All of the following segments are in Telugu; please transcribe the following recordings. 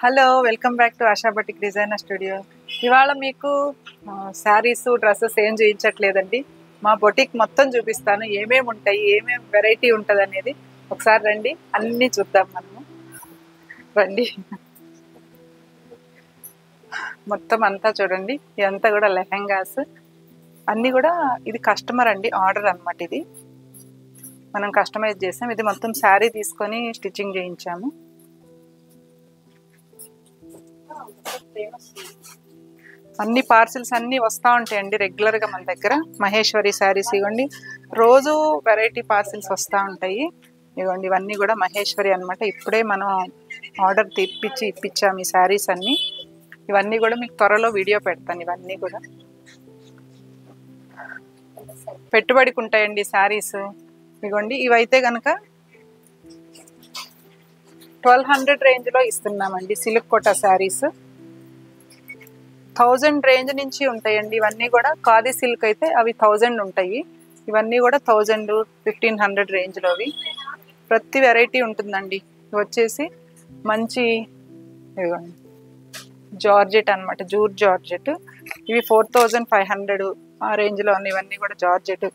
Hello welcome back to ASHA batik designer studio. ఇవాళ మీకు శారీస్ డ్రెస్సెస్ ఏం చూపించట్లేదండి, మా బొటిక్ మొత్తం చూపిస్తాను. ఏమేమి ఉంటాయి, ఏమేమి వెరైటీ ఉంటుంది అనేది ఒకసారి రండి, అన్నీ చూద్దాం మనము. రండి, మొత్తం అంతా చూడండి. ఇదంతా కూడా లెహెంగాస్ అన్నీ కూడా. ఇది కస్టమర్ అండి, ఆర్డర్ అనమాట. ఇది మనం కస్టమైజ్ చేసాం. ఇది మొత్తం శారీ తీసుకొని స్టిచ్చింగ్ చేయించాము. అన్ని పార్సిల్స్ అన్నీ వస్తూ ఉంటాయండి రెగ్యులర్గా మన దగ్గర. మహేశ్వరి శారీస్ ఇవ్వండి, రోజు వెరైటీ పార్సిల్స్ వస్తూ ఉంటాయి. ఇవ్వండి, ఇవన్నీ కూడా మహేశ్వరి అనమాట. ఇప్పుడే మనం ఆర్డర్ ఇప్పించాము ఈ శారీస్ అన్నీ. ఇవన్నీ కూడా మీకు త్వరలో వీడియో పెడతాను. ఇవన్నీ కూడా పెట్టుబడికి ఉంటాయండి శారీస్. ఇవ్వండి, ఇవైతే కనుక 1200 రేంజ్లో ఇస్తున్నామండి. సిల్క్ కోటా శారీస్ 1000 రేంజ్ నుంచి ఉంటాయండి. ఇవన్నీ కూడా ఖాదీ సిల్క్ అయితే అవి 1000 ఉంటాయి. ఇవన్నీ కూడా 1000, 1500 రేంజ్లోవి. ప్రతి వెరైటీ ఉంటుందండి. ఇవి వచ్చేసి మంచి జార్జెట్ అనమాట, జూర్ జార్జెట్. ఇవి 4500 ఆ రేంజ్లో ఉన్నాయి. ఇవన్నీ కూడా జార్జెట్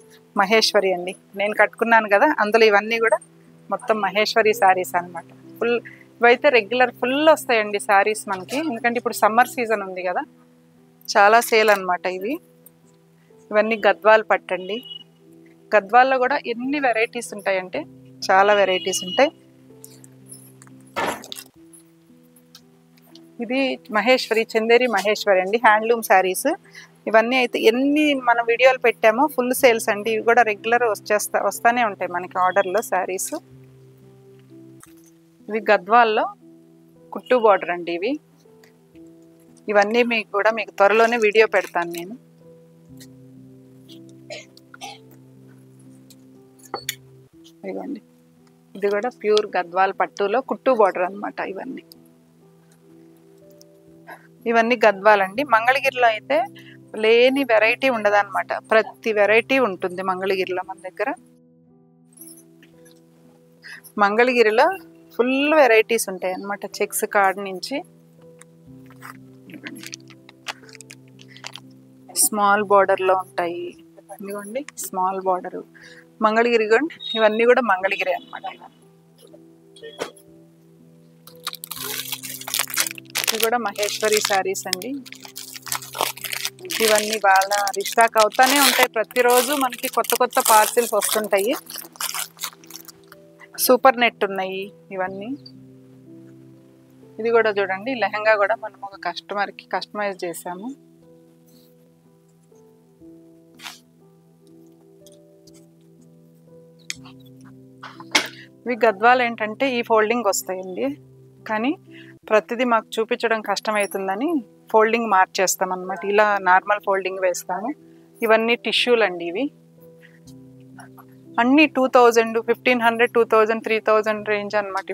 మహేశ్వరి అండి. నేను కట్టుకున్నాను కదా, అందులో ఇవన్నీ కూడా మొత్తం మహేశ్వరి శారీస్ అనమాట. ఫుల్ ఇవైతే రెగ్యులర్ ఫుల్ వస్తాయండి శారీస్ మనకి, ఎందుకంటే ఇప్పుడు సమ్మర్ సీజన్ ఉంది కదా, చాలా సేల్ అనమాట ఇవి. ఇవన్నీ గద్వాల్ పట్టండి. గద్వాల్లో కూడా ఎన్ని వెరైటీస్ ఉంటాయంటే చాలా వెరైటీస్ ఉంటాయి. ఇది మహేశ్వరి, చందేరి మహేశ్వరి అండి, హ్యాండ్లూమ్ శారీస్. ఇవన్నీ అయితే ఎన్ని మనం వీడియోలు పెట్టామో ఫుల్ సేల్స్ అండి. ఇవి కూడా రెగ్యులర్ వస్తానే ఉంటాయి మనకి ఆర్డర్లో శారీస్. ఇవి గద్వాల్లో కుట్టు బార్డర్ అండి ఇవి. ఇవన్నీ మీకు త్వరలోనే వీడియో పెడతాను నేను. ఇవ్వండి, ఇది కూడా ప్యూర్ గద్వాల్ పట్టులో కుట్టు బార్డర్ అనమాట. ఇవన్నీ గద్వాల్ అండి. మంగళగిరిలో అయితే లేని వెరైటీ ఉండదన్నమాట, ప్రతి వెరైటీ ఉంటుంది మంగళగిరిలో మన దగ్గర. మంగళగిరిలో ఫుల్ వెరైటీస్ ఉంటాయి అన్నమాట, చెక్స్ కార్డ్ నుంచి. స్మాల్ బార్డర్లో ఉంటాయి. ఇదిగోండి స్మాల్ బార్డరు మంగళగిరి. ఇవన్నీ కూడా మంగళగిరి అనమాట. ఇవి కూడా మహేశ్వరి శారీస్ అండి. ఇవన్నీ వాళ్ళ రిస్టాక్ అవుతానే ఉంటాయి. ప్రతిరోజు మనకి కొత్త కొత్త పార్సిల్స్ వస్తుంటాయి. సూపర్ నెట్ ఉన్నాయి ఇవన్నీ. ఇది కూడా చూడండి, లెహంగా కూడా మనం ఒక కస్టమర్కి కస్టమైజ్ చేసాము. ఇవి గద్వాలు ఏంటంటే ఈ ఫోల్డింగ్ వస్తాయండి, కానీ ప్రతిదీ మాకు చూపించడం కష్టమవుతుందని ఫోల్డింగ్ మార్చేస్తాం అన్నమాట. ఇలా నార్మల్ ఫోల్డింగ్ వేస్తాము. ఇవన్నీ టిష్యూలు అండి. ఇవి అన్నీ 2000, 1500, 2000, 3000 రేంజ్ అనమాట.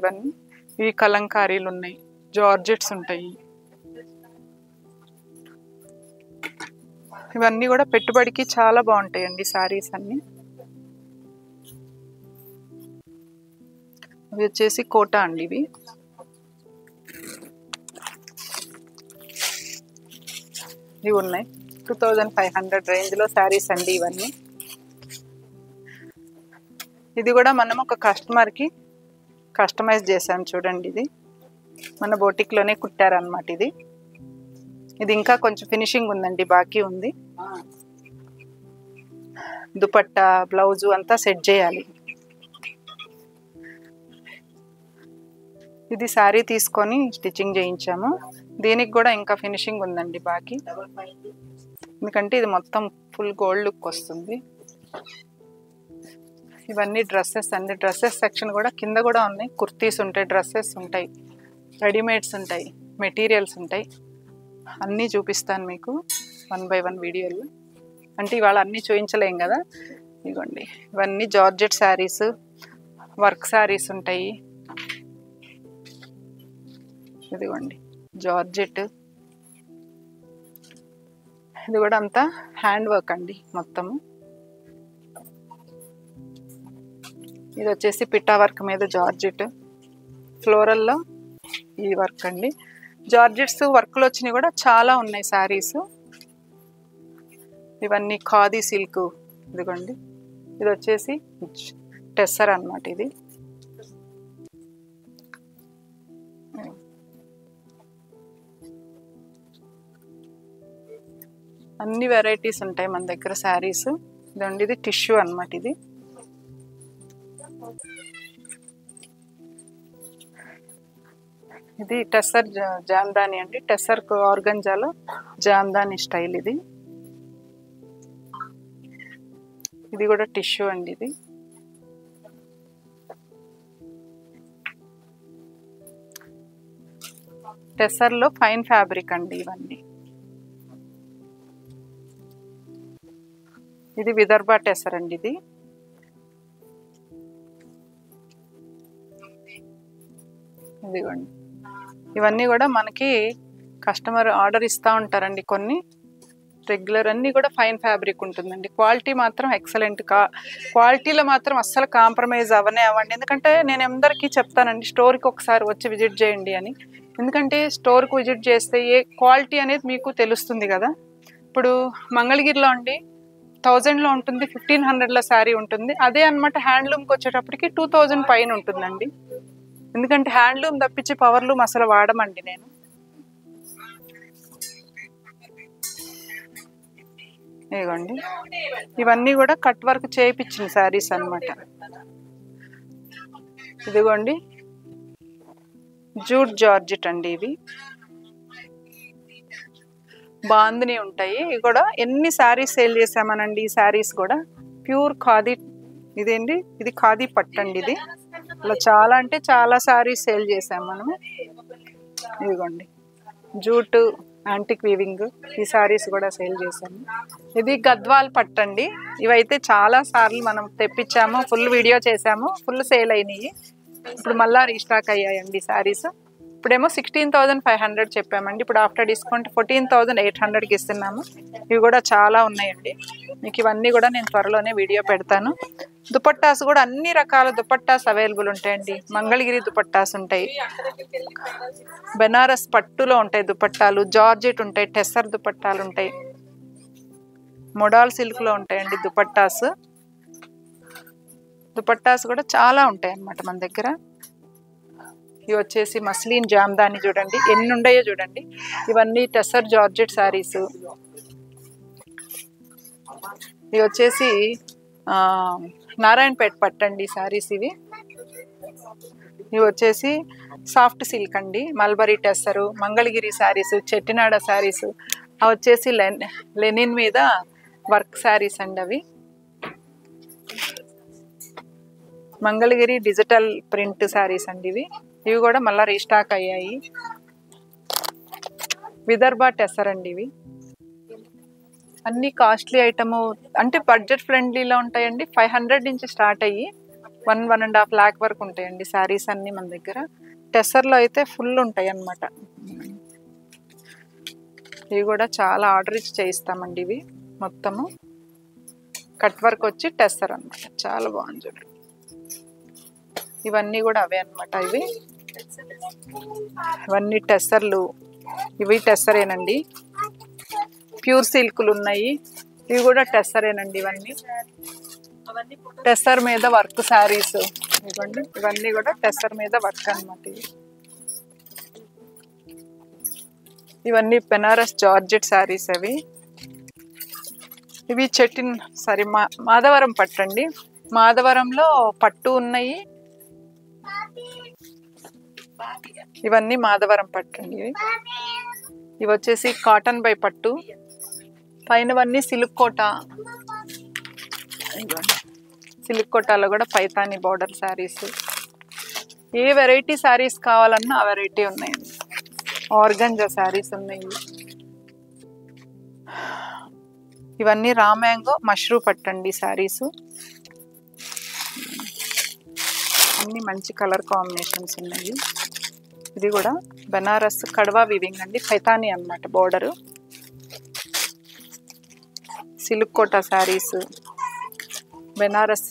ఇవి కలంకారీలు ఉన్నాయి, జార్జెట్స్ ఉంటాయి. ఇవన్నీ కూడా పెట్టుబడికి చాలా బాగుంటాయండి శారీస్ అన్నీ. ఇవి వచ్చేసి కోటా అండి. ఇవి ఉన్నాయి 2500 రేంజ్లో శారీస్ అండి ఇవన్నీ. ఇది కూడా మనం ఒక కస్టమర్కి కస్టమైజ్ చేసాం చూడండి. ఇది మన బోటిక్లోనే కుట్టారనమాట. ఇది ఇంకా కొంచెం ఫినిషింగ్ ఉందండి, బాకీ ఉంది. దుపట్టా బ్లౌజు అంతా సెట్ చేయాలి. ఇది శారీ తీసుకొని స్టిచ్చింగ్ చేయించాము. దీనికి కూడా ఇంకా ఫినిషింగ్ ఉందండి బాకీ, ఎందుకంటే ఇది మొత్తం ఫుల్ గోల్డ్ లుక్ వస్తుంది. ఇవన్నీ డ్రెస్సెస్ అండి. డ్రెస్సెస్ సెక్షన్ కూడా కింద కూడా ఉన్నాయి. కుర్తీస్ ఉంటాయి, డ్రెస్సెస్ ఉంటాయి, రెడీమేడ్స్ ఉంటాయి, మెటీరియల్స్ ఉంటాయి. అన్నీ చూపిస్తాను మీకు 1 by 1 వీడియోలు. అంటే ఇవాళ అన్నీ చూపించలేం కదా. ఇదిగోండి, ఇవన్నీ జార్జెట్ శారీస్, వర్క్ శారీస్ ఉంటాయి. ఇదిగోండి జార్జెట్. ఇది కూడా అంతా హ్యాండ్ వర్క్ అండి మొత్తము. ఇది వచ్చేసి పిట్టా వర్క్ మీద జార్జెట్, ఫ్లోరల్లో ఈ వర్క్ అండి. జార్జెట్స్ వర్క్లో వచ్చినవి కూడా చాలా ఉన్నాయి శారీస్. ఇవన్నీ ఖాదీ సిల్క్. ఇదిగోండి, ఇది వచ్చేసి టెస్సర్ అన్నమాట. ఇది అన్ని వెరైటీస్ ఉంటాయి మన దగ్గర శారీస్. ఇదండి, ఇది టిష్యూ అన్నమాట. ఇది టెస్సర్ జామ్దాని అండి. టెస్సర్ ఆర్గంజాలో జామ్దాని స్టైల్. ఇది కూడా టిష్యూ అండి. ఇది టెస్సర్లో ఫైన్ ఫ్యాబ్రిక్ అండి ఇవన్నీ. ఇది విదర్భ టెస్సర్ అండి. ఇదిగోండి, ఇవన్నీ కూడా మనకి కస్టమర్ ఆర్డర్ ఇస్తూ ఉంటారండి. కొన్ని రెగ్యులర్ అన్నీ కూడా ఫైన్ ఫ్యాబ్రిక్ ఉంటుందండి. క్వాలిటీ మాత్రం ఎక్సలెంట్. క్వాలిటీలో మాత్రం అస్సలు కాంప్రమైజ్ అవ్వండి. ఎందుకంటే నేను అందరికీ చెప్తానండి, స్టోర్కి ఒకసారి వచ్చి విజిట్ చేయండి అని. ఎందుకంటే స్టోర్కి విజిట్ చేస్తే ఏ క్వాలిటీ అనేది మీకు తెలుస్తుంది కదా. ఇప్పుడు మంగళగిరిలో అండి 1000లో ఉంటుంది, 1500లో శారీ ఉంటుంది. అదే అనమాట హ్యాండ్లూమ్కి వచ్చేటప్పటికి 2000 పైన ఉంటుందండి. ఎందుకంటే హ్యాండ్లూమ్ తప్పించి పవర్లూమ్ అసలు వాడమండి నేను. ఇదిగోండి, ఇవన్నీ కూడా కట్ వర్క్ చేయించిన శారీస్ అన్నమాట. ఇదిగోండి, జూట్ జార్జెట్ అండి. ఇవి బాందిని ఉంటాయి. ఇవి కూడా ఎన్ని శారీస్ సేల్ చేసామనండి. ఈ శారీస్ కూడా ప్యూర్ ఖాదీ. ఇదేంటి, ఇది ఖాదీ పట్టు అండి. ఇది అలా చాలా అంటే చాలా శారీస్ సేల్ చేసాం మనము. ఇదిగోండి, జూట్ యాంటిక్ వీవింగ్, ఈ శారీస్ కూడా సేల్ చేసాము. ఇది గద్వాల్ పట్టు అండి. ఇవైతే చాలా సార్లు మనం తెప్పించాము, ఫుల్ వీడియో చేసాము, ఫుల్ సేల్ అయినాయి. ఇప్పుడు మళ్ళీ రీస్టాక్ అయ్యాయండి శారీస్. ఇప్పుడేమో 16,500 చెప్పామండి. ఇప్పుడు ఆఫ్టర్ డిస్కౌంట్ 14,800కి ఇస్తున్నాము. ఇవి కూడా చాలా ఉన్నాయండి. మీకు ఇవన్నీ కూడా నేను త్వరలోనే వీడియో పెడతాను. దుపట్టాస్ కూడా అన్ని రకాల దుపట్టాస్ అవైలబుల్ ఉంటాయండి. మంగళగిరి దుపట్టాస్ ఉంటాయి, బెనారస్ పట్టులో ఉంటాయి దుపట్టాలు, జార్జెట్ ఉంటాయి, టెస్సర్ దుపట్టాలు ఉంటాయి, మొడాల్ సిల్క్లో ఉంటాయండి దుపట్టాస్. దుపట్టాస్ కూడా చాలా ఉంటాయి అన్నమాట మన దగ్గర. ఇవి వచ్చేసి మస్లిన్ జామ్దాని. చూడండి ఎన్ని ఉన్నాయో చూడండి. ఇవన్నీ టెస్సర్ జార్జెట్ శారీస్. ఇవి వచ్చేసి నారాయణపేట పట్టండి శారీస్. ఇవి వచ్చేసి సాఫ్ట్ సిల్క్ అండి. మల్బరీ టెస్సరు, మంగళగిరి శారీస్, చెట్టినాడ శారీస్. అవి వచ్చేసి లెనిన్ మీద వర్క్ శారీస్ అండి. అవి మంగళగిరి డిజిటల్ ప్రింట్ శారీస్ అండి. ఇవి కూడా మళ్ళీ రీస్టాక్ అయ్యాయి. విదర్భ టెస్సర్ అండి. ఇవి అన్ని కాస్ట్లీ ఐటము, అంటే బడ్జెట్ ఫ్రెండ్లీలో ఉంటాయండి. 500 నుంచి స్టార్ట్ అయ్యి 1.5 lakh వరకు ఉంటాయండి శారీస్ అన్నీ మన దగ్గర. టెస్సర్లో అయితే ఫుల్ ఉంటాయి అన్నమాట. ఇవి కూడా చాలా ఆర్డర్ ఇచ్చి చేయిస్తామండి. ఇవి మొత్తము కట్ వర్క్ వచ్చి టెస్సర్ అన్నమాట. చాలా బాగుంది చూడండి. ఇవన్నీ కూడా అవే అన్నమాట. ఇవన్నీ టెస్సర్లు. ఇవి టెస్సరేనండి. ప్యూర్ సిల్క్లు ఉన్నాయి. ఇవి కూడా టెస్సరేనండి. ఇవన్నీ టెస్సర్ మీద వర్క్ శారీస్. ఇవ్వండి, ఇవన్నీ కూడా టెస్సర్ మీద వర్క్ అన్నమాట. ఇవన్నీ బెనారస్ జార్జెట్ శారీస్. ఇవి మాధవరం పట్టు అండి. మాధవరంలో పట్టు ఉన్నాయి. ఇవన్నీ మాధవరం పట్టు అండి. ఇవి వచ్చేసి కాటన్ బై పట్టు. పైనవన్నీ సిల్క్ కోట. సిల్క్ కోటాలో కూడా పైతాని బోర్డర్ శారీస్. ఏ వెరైటీ శారీస్ కావాలన్నా ఆ వెరైటీ ఉన్నాయండి. ఆర్గంజా శారీస్ ఉన్నాయి. ఇవన్నీ రామ్యాంగో మష్రూ పట్టండి శారీస్. అన్ని మంచి కలర్ కాంబినేషన్స్ ఉన్నాయి. ఇది కూడా బెనారస్ కడవా వివింగ్ అండి. పైతాని అన్నమాట బోర్డరు. సిల్క్ కోటా శారీస్, బెనారస్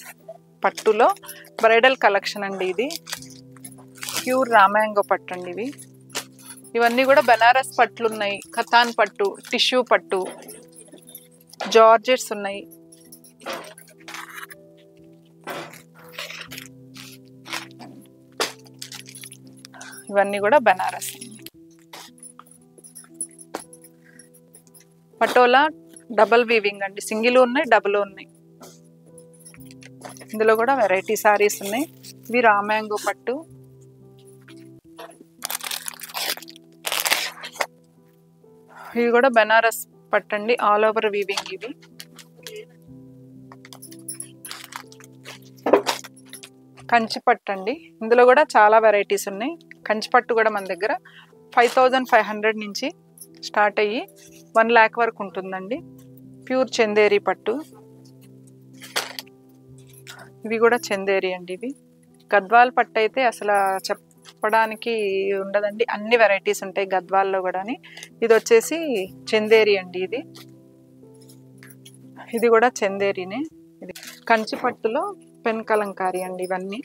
పట్టులో బ్రైడల్ కలెక్షన్ అండి. ఇది ప్యూర్ రామ్యాంగో పట్టు అండి. ఇవన్నీ కూడా బెనారస్ పట్లు ఉన్నాయి, కథాన్ పట్టు, టిష్యూ పట్టు, జార్జెట్స్ ఉన్నాయి. ఇవన్నీ కూడా బెనారస్. పటోలా డబల్ వీవింగ్ అండి, సింగిల్ ఉన్నాయి, డబుల్ ఉన్నాయి. ఇందులో కూడా వెరైటీ సారీస్ ఉన్నాయి. ఇవి రామ్యాంగో పట్టు, ఇవి కూడా బెనారస్ పట్టు అండి, ఆల్ ఓవర్ వీవింగ్. ఇవి కంచి పట్టు అండి, ఇందులో కూడా చాలా వెరైటీస్ ఉన్నాయి. కంచి పట్టు కూడా మన దగ్గర 5500 నుంచి స్టార్ట్ అయ్యి 1 lakh వరకు ఉంటుందండి. ప్యూర్ చందేరి పట్టు, ఇవి కూడా చందేరి అండి. ఇవి గద్వాల్ పట్టు అయితే అసలు చెప్పడానికి ఉండదండి, అన్ని వెరైటీస్ ఉంటాయి గద్వాల్లో కూడా. ఇది వచ్చేసి చందేరి అండి. ఇది కూడా చందేరినే. ఇది కంచి పట్టులో పెన్ కలంకారీ అండి. ఇవన్నీ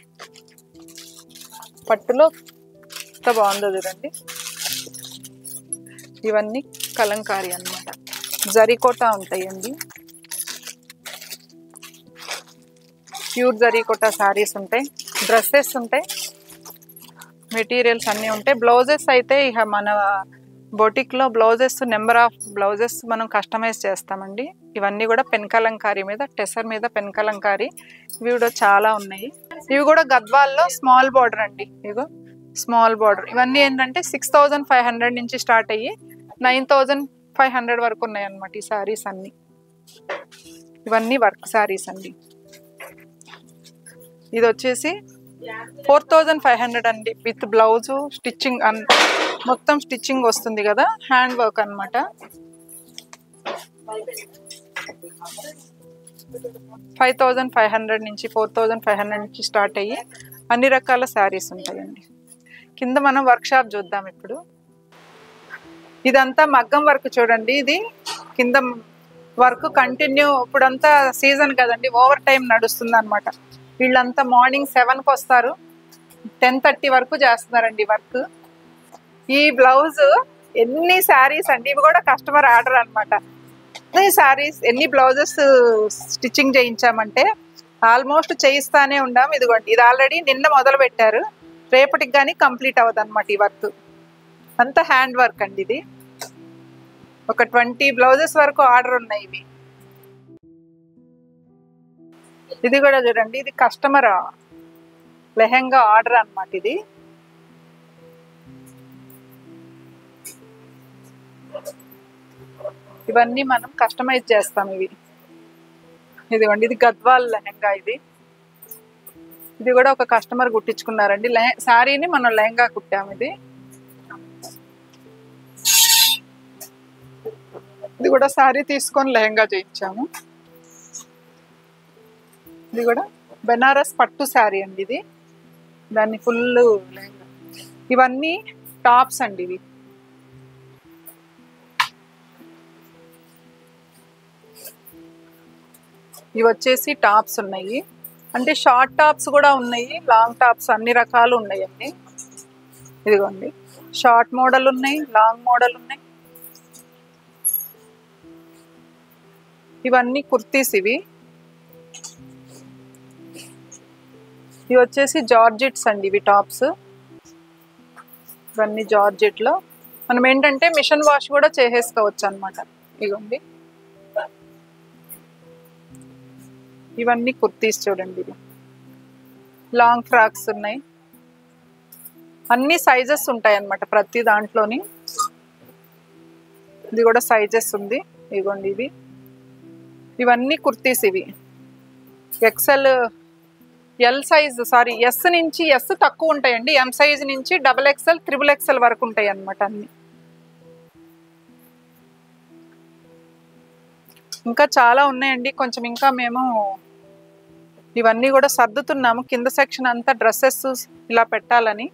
పట్టులో ఎంత బాగుందో చూడండి. ఇవన్నీ కలంకారీ అన్నమాట, జరీకోటా ఉంటాయండి. ప్యూర్ జరీకోటా సారీస్ ఉంటాయి, డ్రెస్సెస్ ఉంటాయి, మెటీరియల్స్ అన్నీ ఉంటాయి. బ్లౌజెస్ అయితే ఇక మన బొటిక్లో బ్లౌజెస్ నెంబర్ ఆఫ్ బ్లౌజెస్ మనం కస్టమైజ్ చేస్తామండి. ఇవన్నీ కూడా పెన్ కలంకారీ మీద, టెసర్ మీద పెన్ కలంకారీ. ఇవి కూడా చాలా ఉన్నాయి. ఇవి కూడా గద్వాల్లో స్మాల్ బార్డర్ అండి. ఇగో స్మాల్ బార్డర్. ఇవన్నీ ఏంటంటే 6500 నుంచి స్టార్ట్ అయ్యి 9500 వరకు ఉన్నాయి అన్నమాట ఈ సారీస్ అన్ని. ఇవన్నీ వర్క్ సారీస్ అండి. ఇది వచ్చేసి 4500 అండి, విత్ బ్లౌజు స్టిచ్చింగ్ మొత్తం స్టిచ్చింగ్ వస్తుంది కదా, హ్యాండ్ వర్క్ అనమాట. 5500 నుంచి 4500 నుంచి స్టార్ట్ అయ్యి అన్ని రకాల శారీస్ ఉంటాయండి. కింద మనం వర్క్ షాప్ చూద్దాం ఇప్పుడు. ఇదంతా మగ్గం వర్క్ చూడండి. ఇది కింద వర్క్ కంటిన్యూ, ఇప్పుడంతా సీజన్ కదండి, ఓవర్ టైం నడుస్తుంది అనమాట. వీళ్ళంతా మార్నింగ్ 7కి వస్తారు, 10:30 వరకు చేస్తున్నారండి వర్క్. ఈ బ్లౌజ్ ఎన్ని శారీస్ అండి, ఇవి కూడా కస్టమర్ ఆర్డర్ అనమాట. ఈ శారీస్ ఎన్ని బ్లౌజెస్ స్టిచ్చింగ్ చేయించామంటే ఆల్మోస్ట్ చేయిస్తానే ఉండాం. ఇదిగోండి, ఇది ఆల్రెడీ నిన్న మొదలు పెట్టారు, రేపటికి కానీ కంప్లీట్ అవ్వదు అనమాట ఈ వర్క్. అంతా హ్యాండ్ వర్క్ అండి. ఇది ఒక 20 బ్లౌజెస్ వరకు ఆర్డర్ ఉన్నాయి ఇవి. ఇది కూడా చూడండి, ఇది కస్టమర్ లెహెంగా ఆర్డర్ అన్నమాట. ఇది ఇవన్నీ మనం కస్టమైజ్ చేస్తాం ఇవి. ఇదిగోండి, ఇది గద్వాల్ లెహెంగా. ఇది కూడా ఒక కస్టమర్ కుట్టించుకున్నారండి. శారీని మనం లెహంగా కుట్టాము. ఇది కూడా శారీ తీసుకొని లెహంగా చేయించాము. ఇది కూడా బెనారస్ పట్టు శారీ అండి. ఇది దాన్ని ఫుల్ లెహంగా. ఇవన్నీ టాప్స్ అండి. ఇవి వచ్చేసి టాప్స్ ఉన్నాయి, అంటే షార్ట్ టాప్స్ కూడా ఉన్నాయి, లాంగ్ టాప్స్ అన్ని రకాలు ఉన్నాయండి. ఇదిగోండి, షార్ట్ మోడల్ ఉన్నాయి, లాంగ్ మోడల్ ఉన్నాయి. ఇవన్నీ కుర్తీస్. ఇవి వచ్చేసి జార్జెట్స్ అండి. ఇవి టాప్స్. ఇవన్నీ జార్జెట్లో మనం ఏంటంటే మిషన్ వాష్ కూడా చేసేసుకోవచ్చు అనమాట. ఇదిగోండి, ఇవన్నీ కుర్తీస్ చూడండి. ఇవి లాంగ్ ఫ్రాక్స్ ఉన్నాయి, అన్ని సైజెస్ ఉంటాయి అన్నమాట ప్రతి దాంట్లోని. ఇది కూడా సైజెస్ ఉంది. ఇదిగోండి, ఇవన్నీ కుర్తీస్. ఇవి XL, L size, sorry S నుంచి, ఎస్ తక్కువ ఉంటాయండి, ఎం సైజ్ నుంచి XXL, XXL వరకు ఉంటాయి అన్నమాట అన్ని. ఇంకా చాలా ఉన్నాయండి. కొంచెం ఇంకా మేము ఇవన్నీ కూడా సర్దుతున్నాము, కింద సెక్షన్ అంతా డ్రెస్సెస్ ఇలా పెట్టాలని.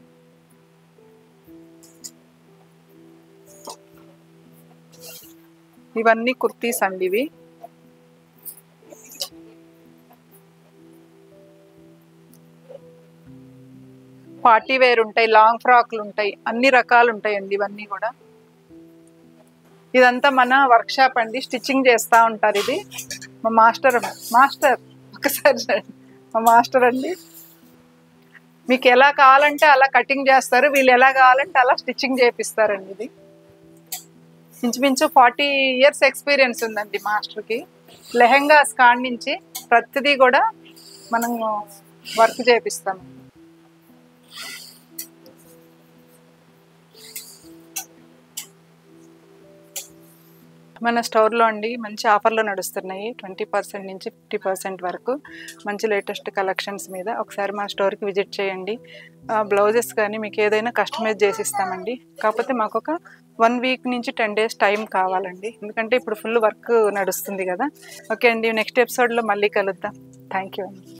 ఇవన్నీ కుర్తీస్ అండి. ఇవి పార్టీ వేర్ ఉంటాయి, లాంగ్ ఫ్రాక్లు ఉంటాయి, అన్ని రకాలు ఉంటాయండి ఇవన్నీ కూడా. ఇదంతా మన వర్క్ షాప్ అండి, స్టిచ్చింగ్ చేస్తూ ఉంటారు. ఇది మా మాస్టర్ ఒకసారి మా మాస్టర్ అండి. మీకు ఎలా కావాలంటే అలా కటింగ్ చేస్తారు, వీళ్ళు ఎలా కావాలంటే అలా స్టిచ్చింగ్ చేపిస్తారండి. ఇది ఇంచుమించు 40 years ఎక్స్పీరియన్స్ ఉందండి మాస్టర్కి. లెహెంగాస్ కాడి నుంచి ప్రతిదీ కూడా మనం వర్క్ చేపిస్తాం. మన స్టోర్లో అండి మంచి ఆఫర్లు నడుస్తున్నాయి, 20% నుంచి 50% వరకు. మంచి లేటెస్ట్ కలెక్షన్స్ మీద ఒకసారి మా స్టోర్కి విజిట్ చేయండి. బ్లౌజెస్ కానీ మీకు ఏదైనా కస్టమైజ్ చేసి ఇస్తామండి. కాకపోతే మాకు ఒక 1 week నుంచి 10 days టైం కావాలండి, ఎందుకంటే ఇప్పుడు ఫుల్ వర్క్ నడుస్తుంది కదా. ఓకే అండి, నెక్స్ట్ ఎపిసోడ్లో మళ్ళీ కలుద్దాం. థ్యాంక్ యూ అండి.